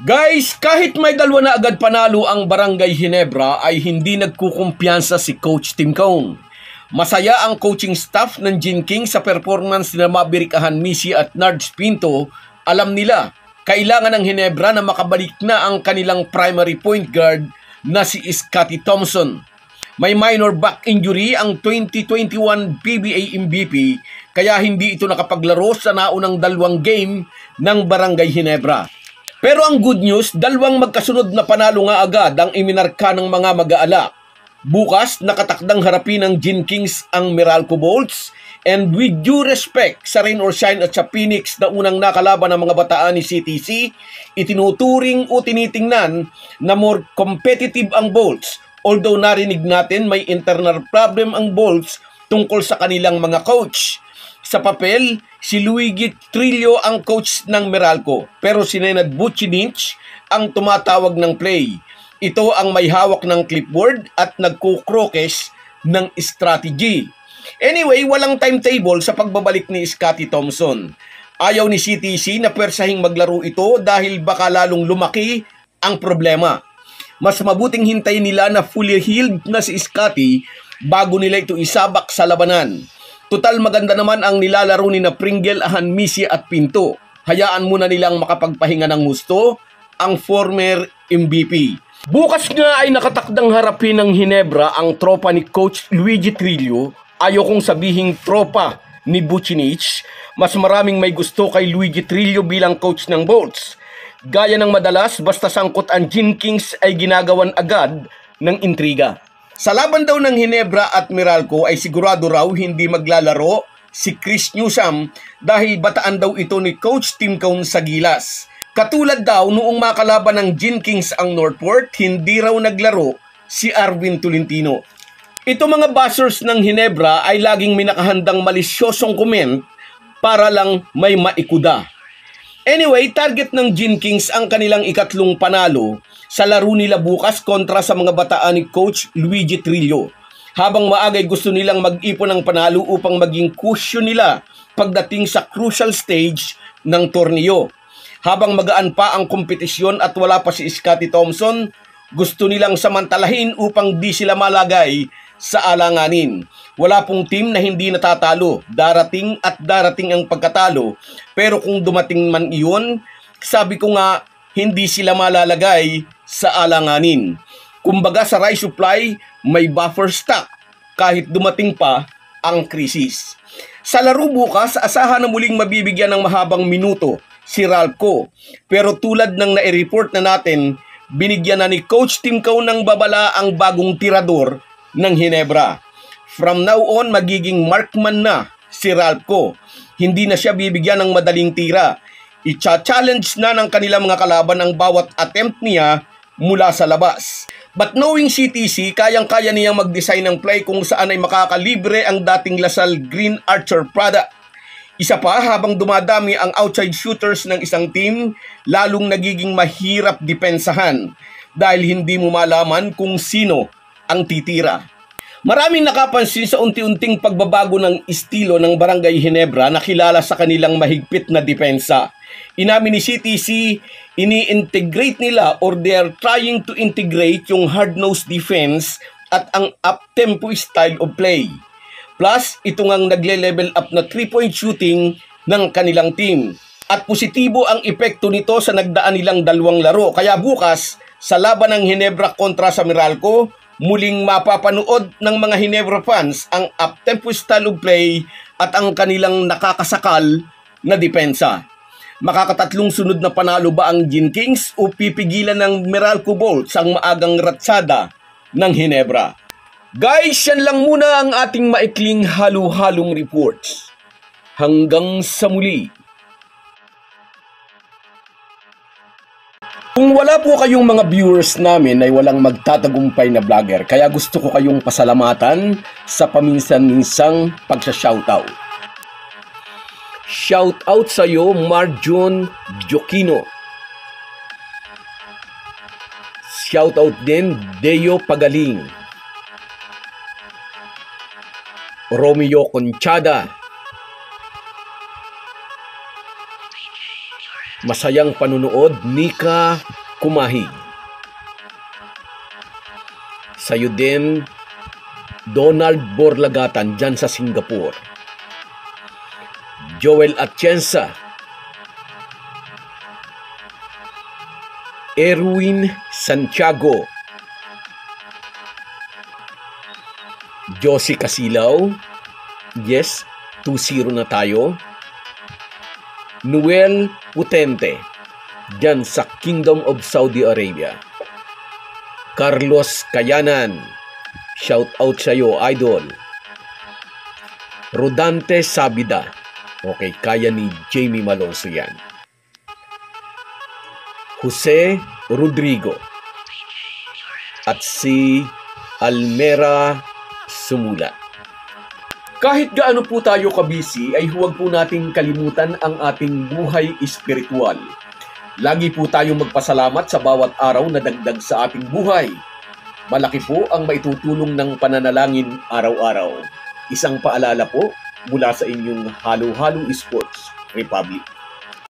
Guys, kahit may dalawa na agad panalo ang Barangay Ginebra ay hindi nagkukumpiyansa si Coach Tim Cone. Masaya ang coaching staff ng Gin King sa performance nila Maverick Ahanmisi at Nards Pinto. Alam nila, kailangan ng Ginebra na makabalik na ang kanilang primary point guard na si Scottie Thompson. May minor back injury ang 2021 PBA MVP kaya hindi ito nakapaglaro sa naunang dalawang game ng Barangay Ginebra. Pero ang good news, dalawang magkasunod na panalo nga agad ang iminarka ng mga mag-aala. Bukas, nakatakdang harapin ng Gin Kings ang Meralco Bolts, and with due respect sa Rain or Shine at sa Phoenix na unang nakalaban ng mga bataan ni CTC, itinuturing o tinitingnan na more competitive ang Bolts. Although narinig natin may internal problem ang Bolts tungkol sa kanilang mga coach. Sa papel, si Luigi Trillo ang coach ng Meralco, pero si Nenad Vucinic ang tumatawag ng play. Ito ang may hawak ng clipboard at nagkukrokes ng strategy. Anyway, walang timetable sa pagbabalik ni Scottie Thompson. Ayaw ni CTC na pwersahing maglaro ito dahil baka lalong lumaki ang problema. Mas mabuting hintayin nila na fully healed na si Scottie bago nila ito isabak sa labanan. Total maganda naman ang nilalaro ni na Pringle, Ahanmisi at Pinto. Hayaan muna nilang makapagpahinga ng gusto ang former MVP. Bukas nga ay nakatakdang harapin ng Ginebra ang tropa ni Coach Luigi Trillo. Ayokong sabihing tropa ni Vucinic. Mas maraming may gusto kay Luigi Trillo bilang coach ng Bolts. Gaya ng madalas, basta sangkot ang Gin Kings ay ginagawan agad ng intriga. Sa laban daw ng Ginebra at Meralco ay sigurado raw hindi maglalaro si Chris Newsom dahil bataan daw ito ni Coach Tim Cone sa Gilas. Katulad daw noong makalaban ng Gin Kings ang Northport, hindi raw naglaro si Arvin Tolentino. Ito mga buzzers ng Ginebra ay laging may nakahandang malisyosong comment para lang may maikuda. Anyway, target ng Gin Kings ang kanilang ikatlong panalo sa laro nila bukas kontra sa mga bataan ni Coach Luigi Trillo. Habang maagay gusto nilang mag-ipon ng panalo upang maging cushion nila pagdating sa crucial stage ng torneo. Habang magaan pa ang kompetisyon at wala pa si Scottie Thompson, gusto nilang samantalahin upang di sila malagay sa alanganin. Wala pong team na hindi natatalo. Darating at darating ang pagkatalo. Pero kung dumating man iyon, sabi ko nga, hindi sila malalagay sa alanganin. Kumbaga sa rice supply, may buffer stock kahit dumating pa ang krisis. Sa laro bukas, asahan na muling mabibigyan ng mahabang minuto si Ralco. Pero tulad ng nai-report na natin, binigyan na ni Coach Tim Cone ng babala ang bagong tirador ng Ginebra. From now on, magiging markman na si Ralco. Hindi na siya bibigyan ng madaling tira. I-challenge na ng kanilang mga kalaban ang bawat attempt niya mula sa labas. But knowing CTC, kayang-kaya niyang mag-design ng play kung saan ay makakalibre ang dating Lasal Green Archer product. Isa pa, habang dumadami ang outside shooters ng isang team, lalong nagiging mahirap depensahan dahil hindi mo malaman kung sino ang titira. Maraming nakapansin sa unti-unting pagbabago ng estilo ng Barangay Ginebra na kilala sa kanilang mahigpit na depensa. Inamin ni CTC, ini-integrate nila or they are trying to integrate yung hard-nosed defense at ang up-tempo style of play. Plus, ito ngang nagle-level up na 3-point shooting ng kanilang team. At positibo ang epekto nito sa nagdaan nilang dalawang laro. Kaya bukas, sa laban ng Ginebra kontra sa Meralco, muling mapapanood ng mga Ginebra fans ang up-tempo style of play at ang kanilang nakakasakal na depensa. Makakatatlong sunod na panalo ba ang Gin Kings o pipigilan ng Meralco Bolts ang maagang ratsada ng Ginebra? Guys, yan lang muna ang ating maikling halo-halong reports. Hanggang sa muli. Kung wala po kayong mga viewers namin ay walang magtatagumpay na vlogger, kaya gusto ko kayong pasalamatan sa paminsan-minsang pagsa-shoutout. Shoutout sa iyo, Marjon Jokino. Shoutout din, Deo Pagaling. Romeo Conchada. Masayang panunood, Nika Kumahig. Sa'yo din, Donald Borlagatan dyan sa Singapore. Joel Atienza. Erwin Santiago. Josie Casilaw. Yes, 2-0 na tayo. Noel Putente dyan sa Kingdom of Saudi Arabia. Carlos Kayanan, shout out sa iyo, idol. Rodante Sabida, okay, kaya ni Jamie Malonzo yan. Jose Rodrigo at si Almera Sumula. Kahit gaano po tayo kabisi ay huwag po nating kalimutan ang ating buhay espiritual. Lagi po tayong magpasalamat sa bawat araw na dagdag sa ating buhay. Malaki po ang maitutulong ng pananalangin araw-araw. Isang paalala po mula sa inyong Halo Halo Sports Republic.